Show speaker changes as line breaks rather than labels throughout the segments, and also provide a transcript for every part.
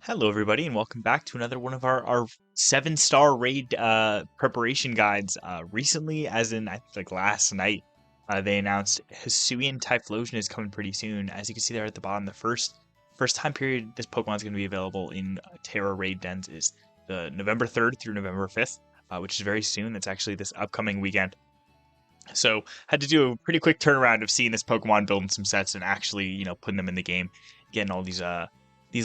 Hello, everybody, and welcome back to another one of our 7-star raid preparation guides. Recently, as in I think like last night, they announced Hisuian Typhlosion is coming pretty soon. As you can see there at the bottom, the first time period this Pokemon is going to be available in Tera raid dens is the November 3rd through November 5th, which is very soon. That's actually this upcoming weekend. So had to do a pretty quick turnaround of seeing this Pokemon building some sets and actually, putting them in the game, getting all these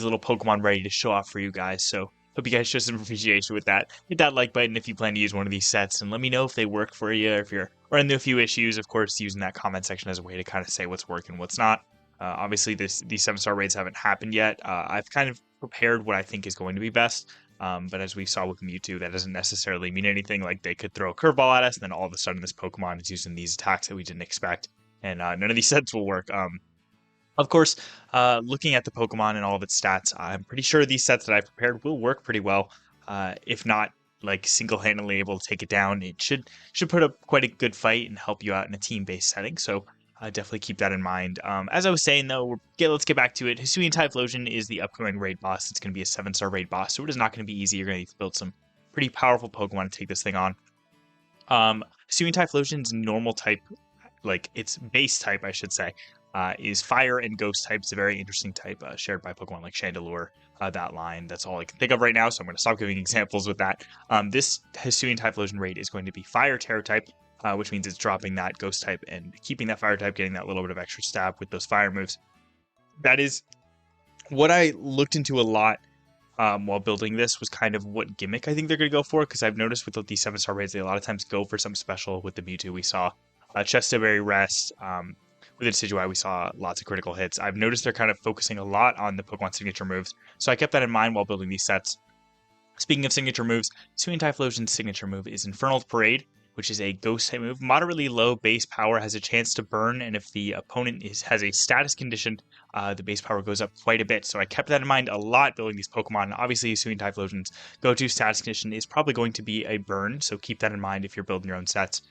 little Pokemon ready to show off for you guys. So hope you guys show some appreciation with that. Hit that like button if you plan to use one of these sets, and let me know if they work for you, or if you're running into a few issues. Of course, using that comment section as a way to kind of say what's working, what's not. Obviously, these 7-star raids haven't happened yet. I've kind of prepared what I think is going to be best. But as we saw with Mewtwo, that doesn't necessarily mean anything. Like, they could throw a curveball at us, and then all of a sudden this Pokemon is using these attacks that we didn't expect, and none of these sets will work. Of course, looking at the Pokemon and all of its stats, I'm pretty sure these sets that I've prepared will work pretty well. If not, like, single-handedly able to take it down, it should put up quite a good fight and help you out in a team-based setting. So definitely keep that in mind. As I was saying, though, let's get back to it. Hisuian Typhlosion is the upcoming raid boss. It's going to be a 7-star raid boss, so it is not going to be easy. You're going to need to build some pretty powerful Pokemon to take this thing on. Hisuian Typhlosion's normal type, like its base type, I should say, is Fire and Ghost type. It's a very interesting type shared by Pokemon like Chandelure. That line, that's all I can think of right now, so I'm going to stop giving examples with that. This Hisuian Typhlosion raid is going to be Fire Tera type, which means it's dropping that Ghost type and keeping that Fire type, getting that little bit of extra stab with those Fire moves. That is what I looked into a lot while building this, was kind of what gimmick I think they're going to go for, because I've noticed with these 7-star raids, they a lot of times go for something special. With the Mewtwo, we saw Chestaberry Rest. With Decidueye, we saw lots of critical hits. I've noticed they're kind of focusing a lot on the Pokemon signature moves, so I kept that in mind while building these sets. Speaking of signature moves, Hisuian Typhlosion's signature move is Infernal Parade, which is a ghost type move. Moderately low base power, has a chance to burn, and if the opponent has a status condition, the base power goes up quite a bit. So I kept that in mind a lot building these Pokemon. Obviously, Hisuian Typhlosion's go-to status condition is probably going to be a burn, so keep that in mind if you're building your own sets.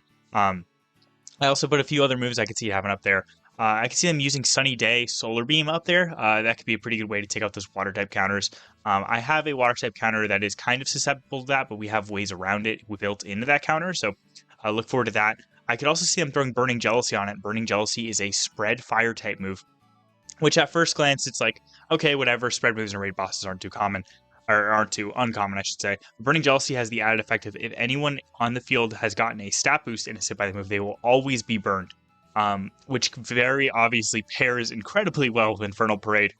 I also put a few other moves I could see having up there. I can see them using Sunny Day, Solar Beam up there. That could be a pretty good way to take out those water type counters. I have a water type counter that is kind of susceptible to that, but we have ways around it built into that counter, so I look forward to that. I could also see them throwing Burning Jealousy on it. Burning Jealousy is a spread fire type move, which at first glance it's like, okay, whatever, spread moves and raid bosses aren't too common. Or aren't too uncommon, I should say. Burning Jealousy has the added effect of, if anyone on the field has gotten a stat boost in a sit by the move, they will always be burned. Which very obviously pairs incredibly well with Infernal Parade.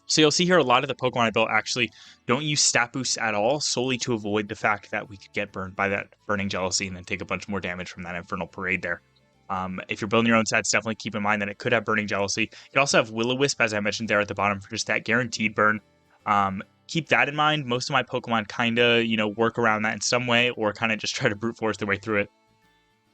So you'll see here a lot of the Pokemon I built actually don't use stat boosts at all, solely to avoid the fact that we could get burned by that Burning Jealousy and then take a bunch more damage from that Infernal Parade there. If you're building your own sets, definitely keep in mind that it could have Burning Jealousy. You also have Will-O-Wisp, as I mentioned there at the bottom, for just that guaranteed burn. Keep that in mind. Most of my Pokemon kind of, work around that in some way, or kind of just try to brute force their way through it.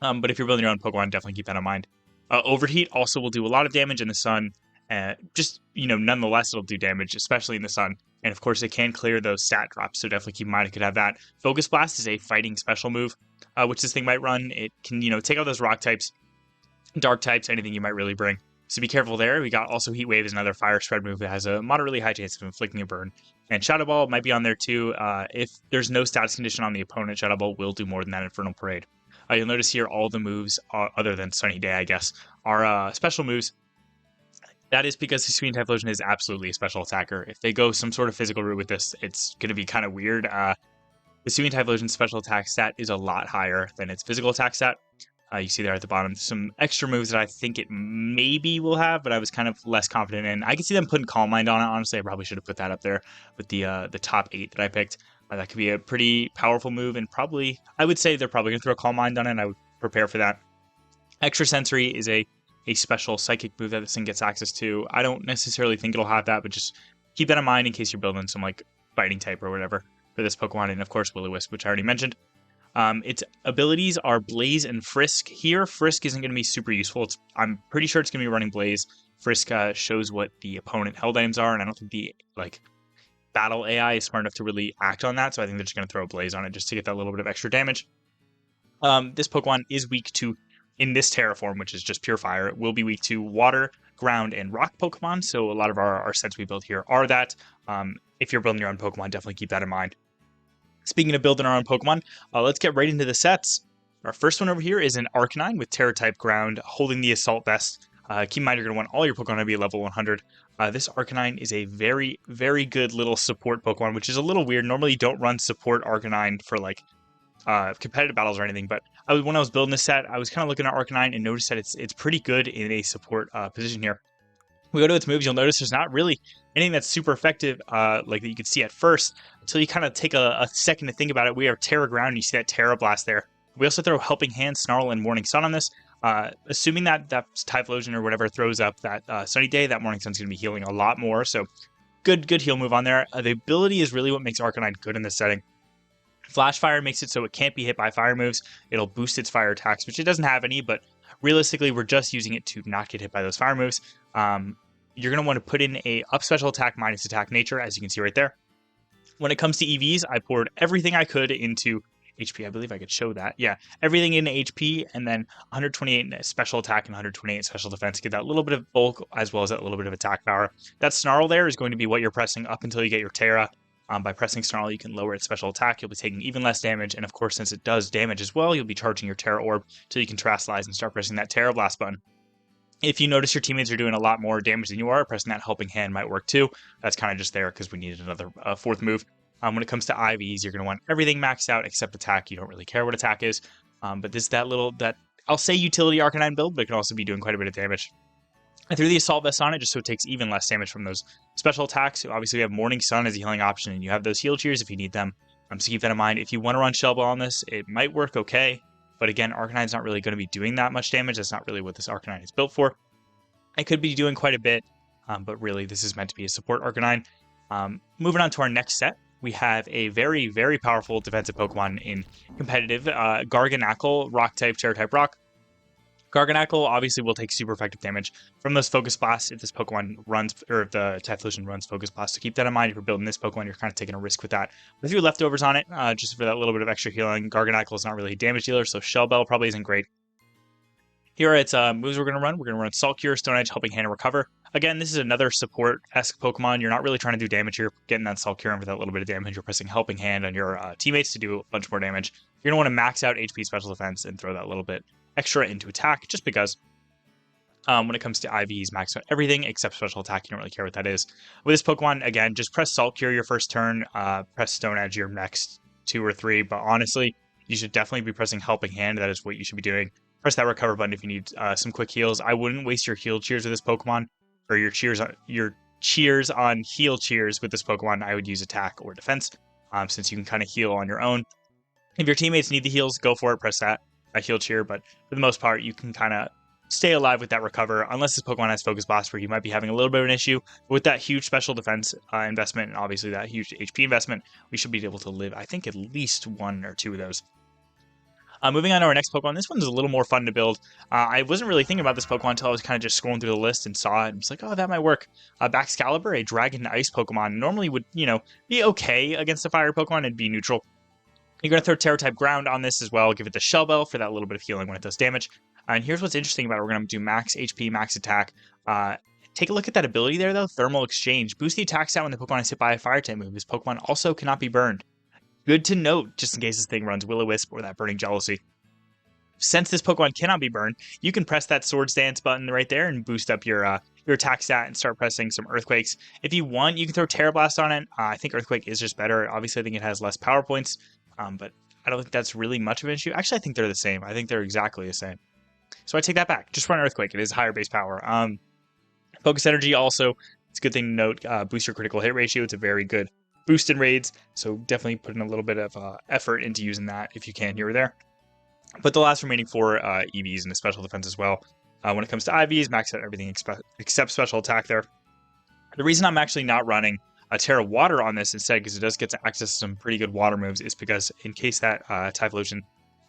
But if you're building your own Pokemon, definitely keep that in mind. Overheat also will do a lot of damage in the sun. Nonetheless, it'll do damage, especially in the sun. And of course, it can clear those stat drops, so definitely keep in mind it could have that. Focus Blast is a fighting special move, which this thing might run. It can, take out those rock types, dark types, anything you might really bring. So be careful there. We got also Heat Wave is another fire spread move that has a moderately high chance of inflicting a burn. And Shadow Ball might be on there too. If there's no status condition on the opponent, Shadow Ball will do more than that Infernal Parade. You'll notice here all the moves, other than Sunny Day, I guess, are special moves. That is because Hisuian Typhlosion is absolutely a special attacker. If they go some sort of physical route with this, it's going to be kind of weird. Hisuian Typhlosion's special attack stat is a lot higher than its physical attack stat. You see there at the bottom some extra moves that I think it maybe will have, but I was kind of less confident in. I can see them putting Calm Mind on it. Honestly, I probably should have put that up there with the top 8 that I picked. That could be a pretty powerful move, and probably, I would say they're probably going to throw Calm Mind on it, and I would prepare for that. Extra Sensory is a special psychic move that this thing gets access to. I don't necessarily think it'll have that, but just keep that in mind in case you're building some like fighting type or whatever for this Pokemon, and of course Will-O-Wisp, which I already mentioned. Its abilities are Blaze and Frisk. Here, Frisk isn't going to be super useful. I'm pretty sure it's going to be running Blaze. Frisk shows what the opponent held items are, and I don't think the battle AI is smart enough to really act on that, so I think they're just going to throw a Blaze on it just to get that little bit of extra damage. This Pokemon is weak to, in this Tera form, which is just pure fire, it will be weak to water, ground, and rock Pokemon, so a lot of our sets we build here are that. if you're building your own Pokemon, definitely keep that in mind. Speaking of building our own Pokemon, let's get right into the sets. Our first one over here is an Arcanine with Terra-type ground, holding the Assault Vest. Keep in mind you're going to want all your Pokemon to be level 100. This Arcanine is a very, very good little support Pokemon, which is a little weird. Normally you don't run support Arcanine for like competitive battles or anything, but when I was building this set, I was kind of looking at Arcanine and noticed that it's pretty good in a support position here. We go to its moves, you'll notice there's not really anything that's super effective, like that you can see at first, until you kind of take a second to think about it. We have Tera Ground, and you see that Tera Blast there. We also throw Helping Hand, Snarl, and Morning Sun on this. Assuming that Typhlosion or whatever throws up that Sunny Day, that Morning Sun's going to be healing a lot more, so good heal move on there. The ability is really what makes Arcanine good in this setting. Flash Fire makes it so it can't be hit by fire moves. It'll boost its fire attacks, which it doesn't have any, but realistically, we're just using it to not get hit by those fire moves. You're going to want to put in a up special attack minus attack nature, as you can see right there. When it comes to EVs, I poured everything I could into HP. I believe I could show that. Yeah, everything into HP, and then 128 special attack and 128 special defense. Get that little bit of bulk as well as that little bit of attack power. That Snarl there is going to be what you're pressing up until you get your Tera. By pressing Snarl, you can lower its special attack. You'll be taking even less damage, and of course, since it does damage as well, you'll be charging your Tera Orb till you can Terastallize and start pressing that Tera Blast button. If you notice your teammates are doing a lot more damage than you are, pressing that Helping Hand might work too. That's kind of just there because we needed another fourth move. When it comes to IVs, you're going to want everything maxed out except attack. You don't really care what attack is. But this that I'll say utility Arcanine build, but it can also be doing quite a bit of damage. I threw the Assault Vest on it just so it takes even less damage from those special attacks. Obviously, we have Morning Sun as a healing option, and you have those heal cheers if you need them. So keep that in mind. If you want to run Shell Ball on this, it might work okay. But again, Arcanine's not really going to be doing that much damage. That's not really what this Arcanine is built for. It could be doing quite a bit, but really this is meant to be a support Arcanine. Moving on to our next set, we have a very, very powerful defensive Pokemon in competitive, Garganacl, Rock-type, Terra-type Rock. Garganacl obviously will take super effective damage from those Focus Blasts if this Pokemon runs, or if the Typhlosion runs Focus Blast. So keep that in mind if you're building this Pokemon, you're kind of taking a risk with that. With a few leftovers on it, just for that little bit of extra healing. Garganacl is not really a damage dealer, so Shell Bell probably isn't great. Here are its moves we're going to run. We're going to run Salt Cure, Stone Edge, Helping Hand, and Recover. Again, this is another support-esque Pokemon. You're not really trying to do damage here. Getting that Salt Cure in for that little bit of damage. You're pressing Helping Hand on your teammates to do a bunch more damage. You're going to want to max out HP Special Defense and throw that little bit extra into attack, just because when it comes to IVs, max out everything except Special Attack. You don't really care what that is. With this Pokemon, again, just press Salt Cure your first turn, press Stone Edge your next 2 or 3, but honestly, you should definitely be pressing Helping Hand. That is what you should be doing. Press that recover button if you need some quick heals. I wouldn't waste your heal cheers with this Pokemon, or your cheers on heal cheers with this Pokemon. I would use attack or defense, since you can kind of heal on your own. If your teammates need the heals, go for it. Press that heal cheer, but for the most part, you can kind of stay alive with that recover, unless this Pokemon has Focus Blast, where you might be having a little bit of an issue. With that huge special defense investment, and obviously that huge HP investment, we should be able to live, I think, at least 1 or 2 of those. Moving on to our next Pokemon, this one's a little more fun to build. I wasn't really thinking about this Pokemon until I was kind of just scrolling through the list and saw it, and was like, oh, that might work. Baxcalibur, a Dragon Ice Pokemon, normally would, be okay against a Fire Pokemon and be neutral. You're going to throw Terra-type Ground on this as well, give it the Shell Bell for that little bit of healing when it does damage. And here's what's interesting about it. We're going to do max HP, max attack. Take a look at that ability there, though, Thermal Exchange. Boost the attack stat when the Pokemon is hit by a Fire-type move. This Pokemon also cannot be burned. Good to note, just in case this thing runs Will-O-Wisp or that Burning Jealousy. Since this Pokemon cannot be burned, you can press that Swords Dance button right there and boost up your attack stat and start pressing some Earthquakes. If you want, you can throw Terra Blast on it. I think Earthquake is just better. Obviously, I think it has less power points, but I don't think that's really much of an issue. Actually, I think they're the same. I think they're exactly the same. So I take that back. Just run Earthquake. It is higher base power. Focus Energy also, it's a good thing to note, boost your critical hit ratio. It's a very good boost in raids, so definitely put in a little bit of effort into using that if you can here or there. But the last remaining 4 EVs into special defense as well. When it comes to IVs, max out everything except special attack there. The reason I'm actually not running a Tera Water on this instead, because it does get access to some pretty good water moves, is because in case that Typhlosion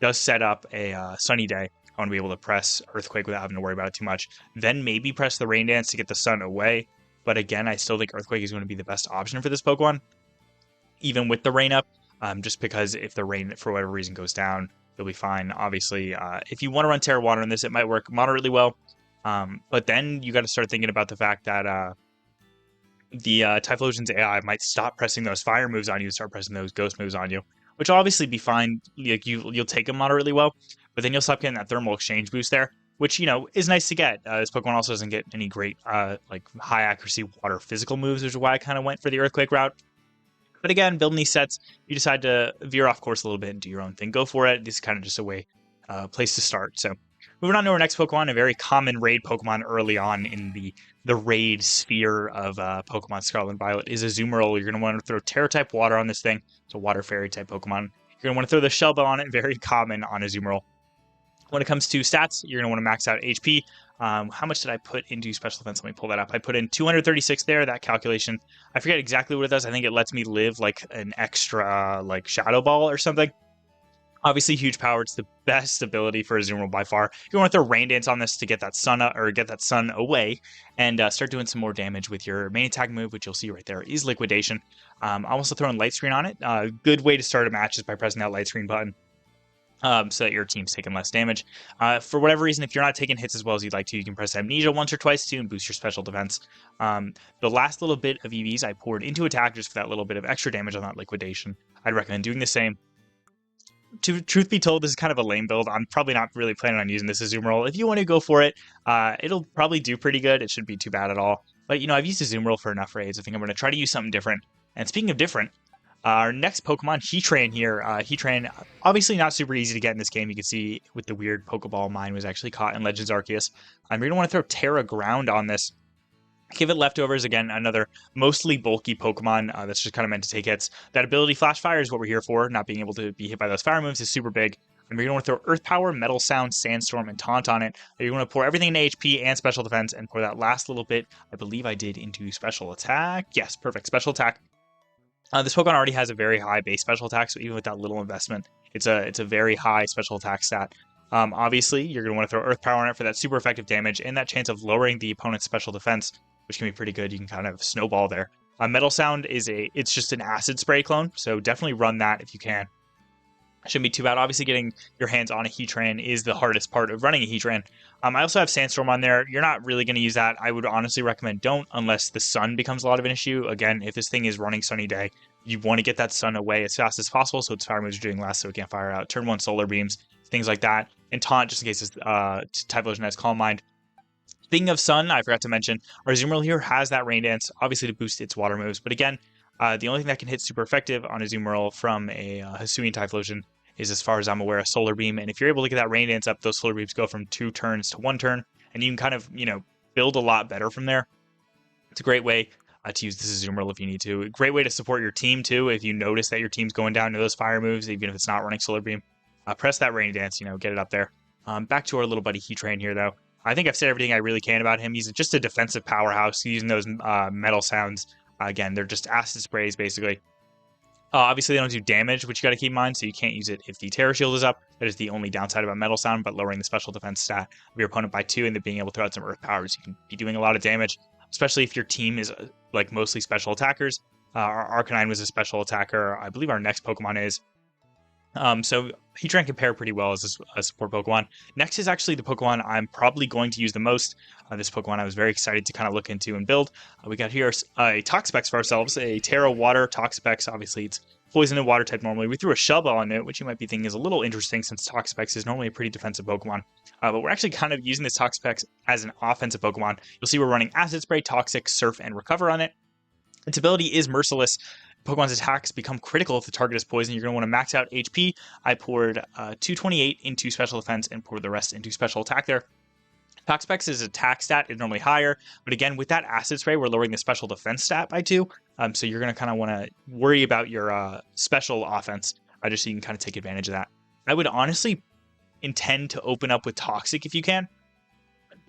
does set up a Sunny Day, I want to be able to press Earthquake without having to worry about it too much. Then maybe press the Rain Dance to get the sun away. But again, I still think Earthquake is going to be the best option for this Pokemon, even with the rain up, just because if the rain, for whatever reason, goes down, you'll be fine. Obviously, if you want to run Tera Water on this, it might work moderately well. But then you got to start thinking about the fact that the Typhlosion's AI might stop pressing those fire moves on you and start pressing those ghost moves on you, which will obviously be fine. Like you'll take them moderately well, but then you'll stop getting that thermal exchange boost there, which is nice to get. This Pokemon also doesn't get any great like high accuracy water physical moves, which is why I kind of went for the Earthquake route. But again, building these sets, you decide to veer off course a little bit and do your own thing. Go for it. This is kind of just a place to start. So moving on to our next Pokemon, a very common raid Pokemon early on in the raid sphere of Pokemon Scarlet and Violet is Azumarill. You're going to want to throw Tera type water on this thing. It's a water fairy type Pokemon. You're going to want to throw the Shell Bell on it. Very common on Azumarill. When it comes to stats, you're going to want to max out HP. How much did I put into special defense? Let me pull that up. I put in 236 there, that calculation. I forget exactly what it does. I think it lets me live like an extra like Shadow Ball or something. Obviously, huge power. It's the best ability for Azumarill by far. You want to throw Rain Dance on this to get that sun up, or get that sun away, and start doing some more damage with your main attack move, which you'll see right there is Liquidation. I'm also throwing Light Screen on it. Good way to start a match is by pressing that Light Screen button. So that your team's taking less damage. For whatever reason, if you're not taking hits as well as you'd like to, you can press Amnesia once or twice too and boost your special defense. The last little bit of EVs I poured into attack just for that little bit of extra damage on that Liquidation. I'd recommend doing the same. Truth be told, this is kind of a lame build. I'm probably not really planning on using this Azumarill. If you want to go for it, it'll probably do pretty good. It shouldn't be too bad at all. But, I've used Azumarill for enough raids. I think I'm going to try to use something different. And speaking of different, our next Pokemon, Heatran here. Heatran, obviously not super easy to get in this game. You can see with the weird Pokeball, mine was actually caught in Legends Arceus. You're going to want to throw Tera Ground on this. Give it Leftovers, again, another mostly bulky Pokemon that's just kind of meant to take hits. That ability Flash Fire is what we're here for. Not being able to be hit by those fire moves is super big. And we're going to want to throw Earth Power, Metal Sound, Sandstorm, and Taunt on it. You're going to pour everything into HP and Special Defense, and pour that last little bit, I believe I did, into Special Attack. Yes, perfect. Special Attack. This Pokemon already has a very high base special attack, so even with that little investment, it's a very high special attack stat. Obviously, you're going to want to throw Earth Power on it for that super effective damage and that chance of lowering the opponent's special defense, which can be pretty good. You can kind of snowball there. Metal Sound it's just an Acid Spray clone, so definitely run that if you can. Shouldn't be too bad. Obviously, getting your hands on a Heatran is the hardest part of running a Heatran. I also have Sandstorm on there. You're not really going to use that. I would honestly recommend don't, unless the sun becomes a lot of an issue. Again, if this thing is running sunny day, you want to get that sun away as fast as possible so its fire moves are doing less so it can't fire out. Turn 1 Solar Beams, things like that. And Taunt, just in case Typhlosion has Calm Mind. Speaking of sun, I forgot to mention, our Azumarill here has that Rain Dance, obviously to boost its water moves. But again, the only thing that can hit super effective on Azumarill from a Hisuian Typhlosion is, as far as I'm aware, a Solar Beam. And if you're able to get that Rain Dance up, those Solar Beams go from 2 turns to 1 turn. And you can kind of, build a lot better from there. It's a great way to use this Azumarill if you need to. A great way to support your team, too, if you notice that your team's going down to those fire moves, even if it's not running Solar Beam. Press that Rain Dance, get it up there. Back to our little buddy Heatran here, though. I think I've said everything I really can about him. He's just a defensive powerhouse using those metal sounds. Again, they're just acid sprays, basically. Obviously, they don't do damage, which you got to keep in mind, so you can't use it if the Terra Shield is up. That is the only downside about Metal Sound, but lowering the special defense stat of your opponent by 2 and then being able to throw out some Earth Powers, you can be doing a lot of damage, especially if your team is like mostly special attackers. Our Arcanine was a special attacker. I believe our next Pokemon is. So Heatran can pair pretty well as a support Pokemon. Next is actually the Pokemon I'm probably going to use the most. This Pokemon I was very excited to kind of look into and build. We got here a Toxapex for ourselves, a Tera Water Toxapex. Obviously, it's poison and water type normally. We threw a Shell Bell on it, which you might be thinking is a little interesting since Toxapex is normally a pretty defensive Pokemon. But we're actually kind of using this Toxapex as an offensive Pokemon. You'll see we're running Acid Spray, Toxic, Surf, and Recover on it. Its ability is Merciless. Pokemon's attacks become critical if the target is poisoned. You're going to want to max out HP. I poured 228 into special defense and poured the rest into special attack there. Toxapex's attack stat is normally higher, but again, with that Acid Spray, we're lowering the special defense stat by 2. So you're going to kind of want to worry about your special offense, just so you can kind of take advantage of that. I would honestly intend to open up with Toxic if you can.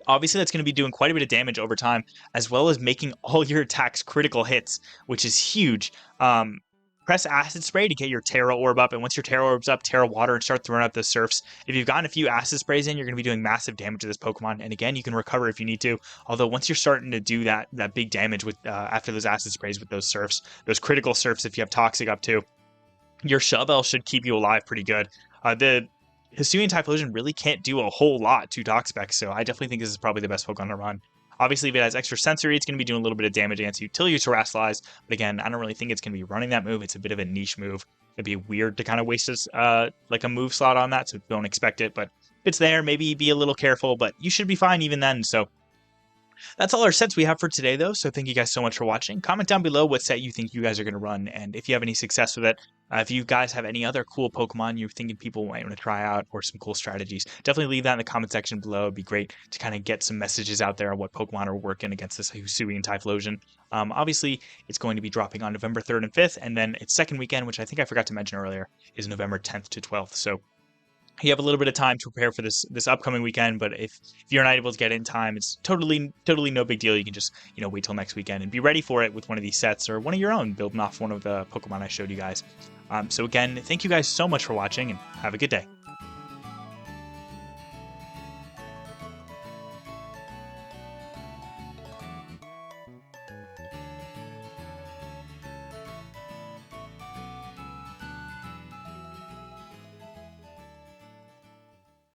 Obviously, that's going to be doing quite a bit of damage over time, as well as making all your attacks critical hits, which is huge. Press Acid Spray to get your Tera Orb up, and once your Tera Orb's up, Tera Water and start throwing out the Surfs. If you've gotten a few Acid Sprays in, you're going to be doing massive damage to this Pokemon, and again, you can recover if you need to. Although once you're starting to do that big damage with after those Acid Sprays with those Surfs, those critical Surfs if you have Toxic up too, your Shell Bell should keep you alive pretty good. The Hisuian Typhlosion really can't do a whole lot to Toxapex, so I definitely think this is probably the best Pokemon to run. Obviously, if it has extra sensory, it's going to be doing a little bit of damage against Utility Terastallize, but again, I don't really think it's going to be running that move. It's a bit of a niche move. It'd be weird to kind of waste this, like a move slot on that, so don't expect it, but if it's there, maybe be a little careful, but you should be fine even then, so that's all our sets we have for today, though, so thank you guys so much for watching. Comment down below what set you think you guys are going to run, and if you have any success with it. If you guys have any other cool Pokemon you're thinking people might want to try out, or some cool strategies, definitely leave that in the comment section below. It'd be great to kind of get some messages out there on what Pokemon are working against this Hisuian Typhlosion. Obviously, it's going to be dropping on November 3rd and 5th, and then its second weekend, which I think I forgot to mention earlier, is November 10th to 12th, so you have a little bit of time to prepare for this upcoming weekend, but if you're not able to get in time, it's totally no big deal. You can just, wait till next weekend and be ready for it with one of these sets or one of your own, building off one of the Pokemon I showed you guys. So again, thank you guys so much for watching, and have a good day.